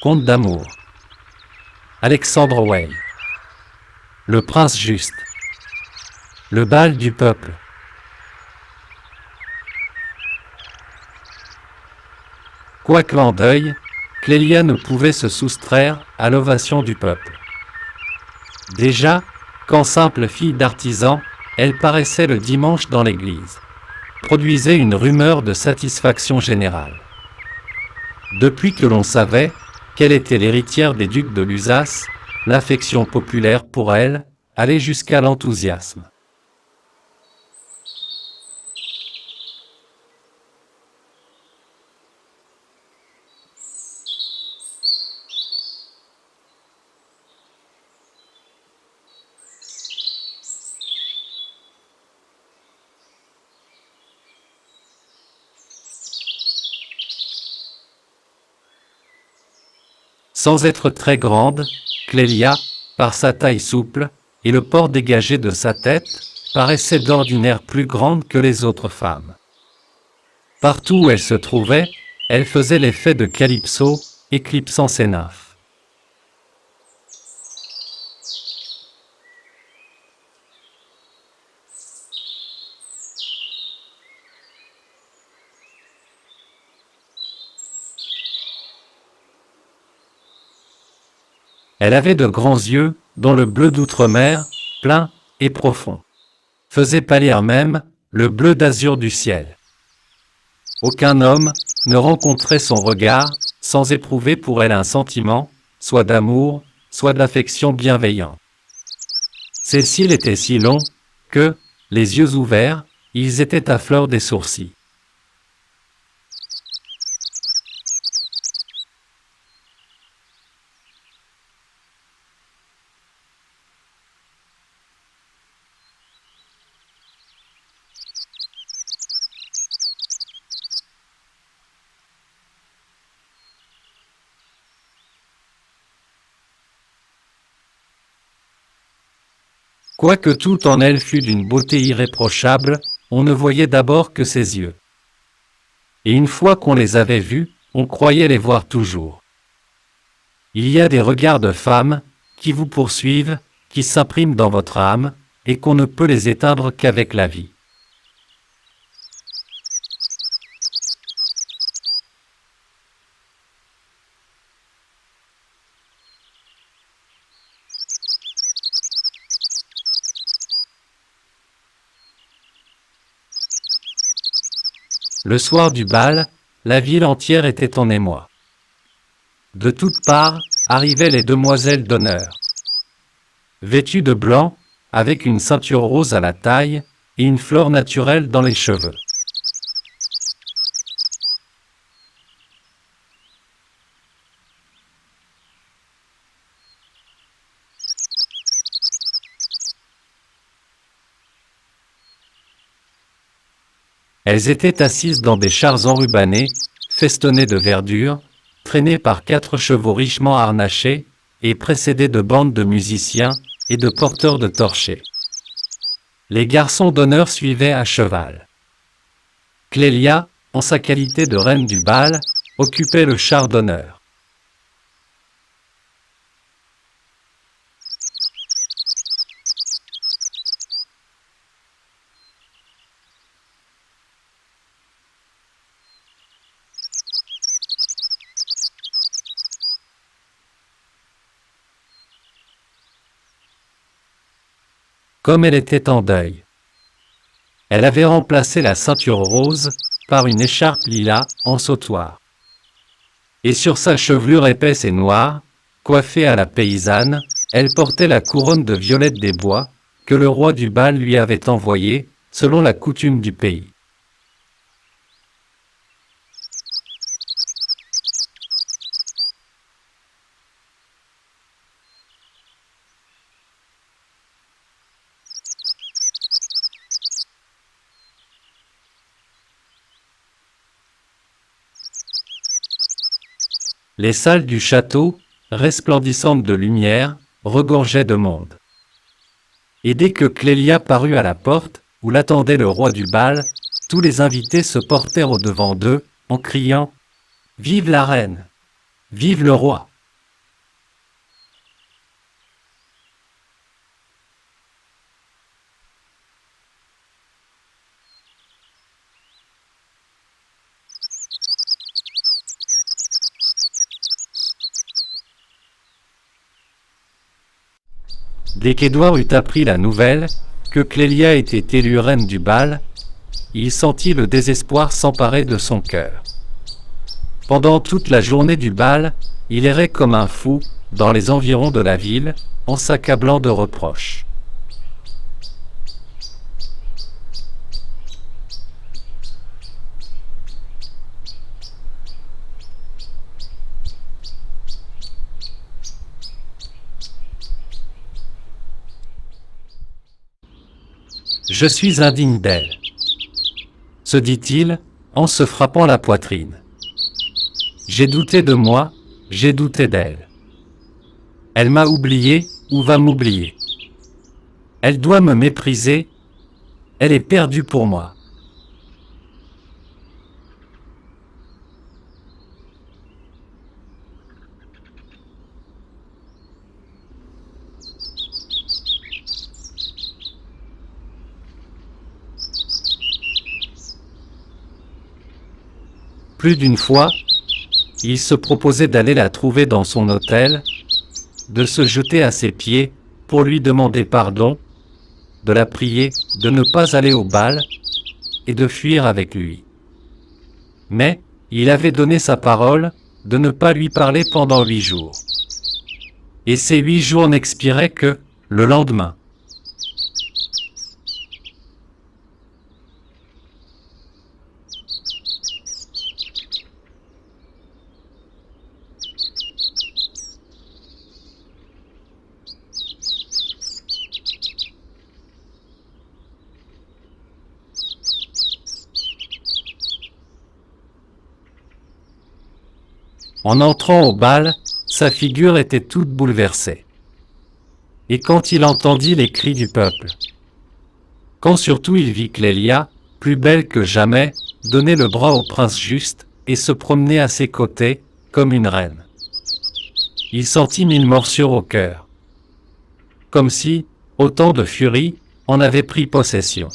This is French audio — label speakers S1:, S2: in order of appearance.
S1: Conte d'amour. Alexandre Weil. Le prince juste. Le bal du peuple. Quoique en deuil, Clélia ne pouvait se soustraire à l'ovation du peuple. Déjà, quand simple fille d'artisan, elle paraissait le dimanche dans l'église. Produisait une rumeur de satisfaction générale. Depuis que l'on savait qu'elle était l'héritière des ducs de Lusace, l'affection populaire pour elle allait jusqu'à l'enthousiasme. Sans être très grande, Clélia, par sa taille souple et le port dégagé de sa tête, paraissait d'ordinaire plus grande que les autres femmes. Partout où elle se trouvait, elle faisait l'effet de Calypso, éclipsant ses nymphes. Elle avait de grands yeux, dont le bleu d'outre-mer, plein et profond, faisait pâlir même le bleu d'azur du ciel. Aucun homme ne rencontrait son regard sans éprouver pour elle un sentiment, soit d'amour, soit d'affection bienveillante. Ses cils étaient si longs que, les yeux ouverts, ils étaient à fleur des sourcils. Quoique tout en elle fût d'une beauté irréprochable, on ne voyait d'abord que ses yeux. Et une fois qu'on les avait vus, on croyait les voir toujours. Il y a des regards de femmes qui vous poursuivent, qui s'impriment dans votre âme, et qu'on ne peut les éteindre qu'avec la vie. Le soir du bal, la ville entière était en émoi. De toutes parts, arrivaient les demoiselles d'honneur. Vêtues de blanc, avec une ceinture rose à la taille, et une fleur naturelle dans les cheveux. Elles étaient assises dans des chars enrubannés, festonnés de verdure, traînés par 4 chevaux richement harnachés, et précédés de bandes de musiciens et de porteurs de torchets. Les garçons d'honneur suivaient à cheval. Clélia, en sa qualité de reine du bal, occupait le char d'honneur. Comme elle était en deuil. Elle avait remplacé la ceinture rose par une écharpe lilas en sautoir. Et sur sa chevelure épaisse et noire, coiffée à la paysanne, elle portait la couronne de violette des bois que le roi du bal lui avait envoyée, selon la coutume du pays. Les salles du château, resplendissantes de lumière, regorgeaient de monde. Et dès que Clélia parut à la porte, où l'attendait le roi du bal, tous les invités se portèrent au-devant d'eux, en criant « Vive la reine! Vive le roi !» Dès qu'Édouard eut appris la nouvelle, que Clélia était élue reine du bal, il sentit le désespoir s'emparer de son cœur. Pendant toute la journée du bal, il errait comme un fou dans les environs de la ville, en s'accablant de reproches. Je suis indigne d'elle, se dit-il, en se frappant la poitrine. J'ai douté de moi, j'ai douté d'elle. Elle m'a oublié, ou va m'oublier. Elle doit me mépriser, elle est perdue pour moi. Plus d'une fois, il se proposait d'aller la trouver dans son hôtel, de se jeter à ses pieds pour lui demander pardon, de la prier de ne pas aller au bal et de fuir avec lui. Mais il avait donné sa parole de ne pas lui parler pendant 8 jours. Et ces 8 jours n'expiraient que le lendemain. En entrant au bal, sa figure était toute bouleversée. Et quand il entendit les cris du peuple, quand surtout il vit Clélia, plus belle que jamais, donner le bras au prince juste et se promener à ses côtés, comme une reine, il sentit 1000 morsures au cœur, comme si, autant de furie, en avait pris possession.